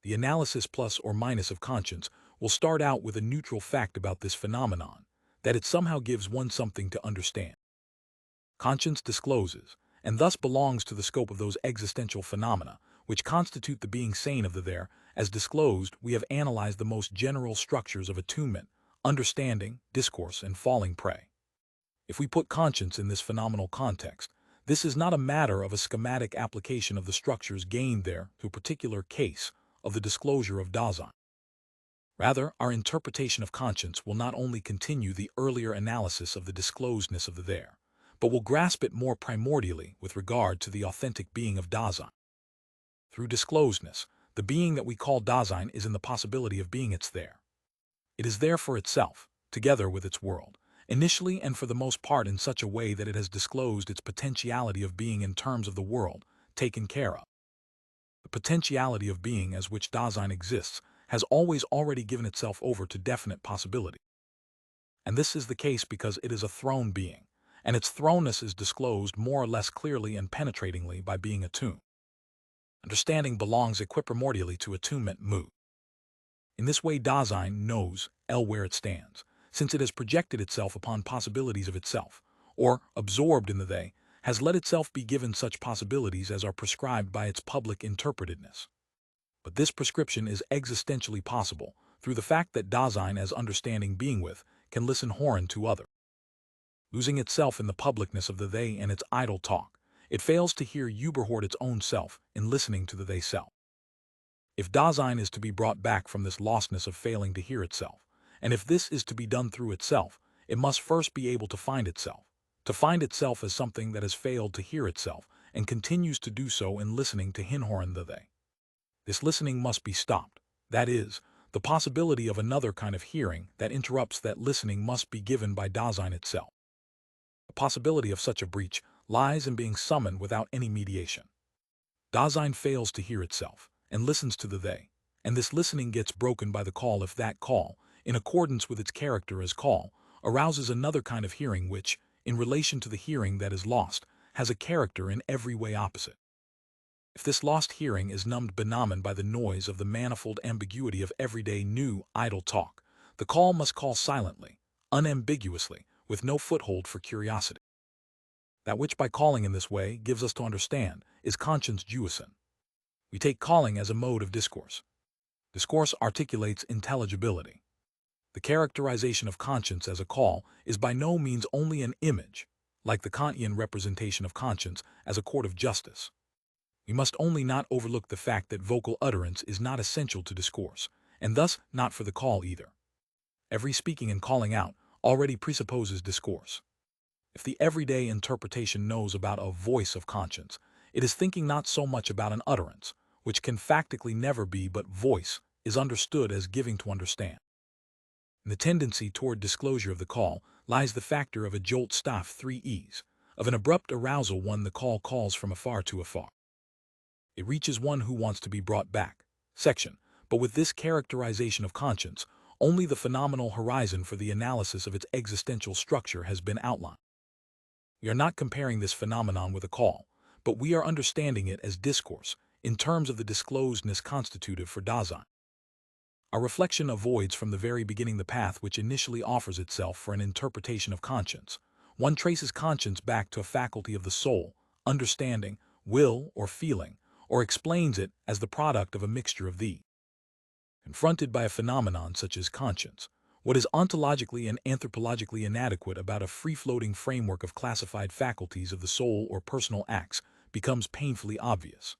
The analysis plus or minus of conscience will start out with a neutral fact about this phenomenon, that it somehow gives one something to understand. Conscience discloses, and thus belongs to the scope of those existential phenomena, which constitute the being sane of the there. As disclosed, we have analyzed the most general structures of attunement, understanding, discourse, and falling prey. If we put conscience in this phenomenal context, this is not a matter of a schematic application of the structures gained there to a particular case of the disclosure of Dasein. Rather, our interpretation of conscience will not only continue the earlier analysis of the disclosedness of the there, but will grasp it more primordially with regard to the authentic being of Dasein. Through disclosedness, the being that we call Dasein is in the possibility of being its there. It is there for itself, together with its world, initially and for the most part in such a way that it has disclosed its potentiality of being in terms of the world, taken care of. The potentiality of being as which Dasein exists has always already given itself over to definite possibility. And this is the case because it is a thrown being, and its thrownness is disclosed more or less clearly and penetratingly by being attuned. Understanding belongs equiprimordially to attunement mood. In this way Dasein knows where it stands, since it has projected itself upon possibilities of itself, or, absorbed in the they, has let itself be given such possibilities as are prescribed by its public interpretedness. But this prescription is existentially possible through the fact that Dasein, as understanding being with, can listen horn to other. Losing itself in the publicness of the they and its idle talk, it fails to hear überhaupt its own self in listening to the they self. If Dasein is to be brought back from this lostness of failing to hear itself, and if this is to be done through itself, it must first be able to find itself as something that has failed to hear itself and continues to do so in listening to hinhorn the they. This listening must be stopped, that is, the possibility of another kind of hearing that interrupts that listening must be given by Dasein itself. The possibility of such a breach lies in being summoned without any mediation. Dasein fails to hear itself, and listens to the they, and this listening gets broken by the call if that call, in accordance with its character as call, arouses another kind of hearing which, in relation to the hearing that is lost, has a character in every way opposite. If this lost hearing is numbed benommen by the noise of the manifold ambiguity of everyday new, idle talk, the call must call silently, unambiguously, with no foothold for curiosity. That which by calling in this way gives us to understand is conscience jouissant. We take calling as a mode of discourse. Discourse articulates intelligibility. The characterization of conscience as a call is by no means only an image, like the Kantian representation of conscience as a court of justice. We must only not overlook the fact that vocal utterance is not essential to discourse, and thus not for the call either. Every speaking and calling out already presupposes discourse. If the everyday interpretation knows about a voice of conscience, it is thinking not so much about an utterance, which can factically never be but voice, is understood as giving to understand. In the tendency toward disclosure of the call lies the factor of a jolt staff 3 E's, of an abrupt arousal one the call calls from afar to afar. It reaches one who wants to be brought back, section, but with this characterization of conscience, only the phenomenal horizon for the analysis of its existential structure has been outlined. We are not comparing this phenomenon with a call, but we are understanding it as discourse, in terms of the disclosedness constitutive for Dasein. Our reflection avoids from the very beginning the path which initially offers itself for an interpretation of conscience. One traces conscience back to a faculty of the soul, understanding, will, or feeling, or explains it as the product of a mixture of these. Confronted by a phenomenon such as conscience, what is ontologically and anthropologically inadequate about a free-floating framework of classified faculties of the soul or personal acts becomes painfully obvious.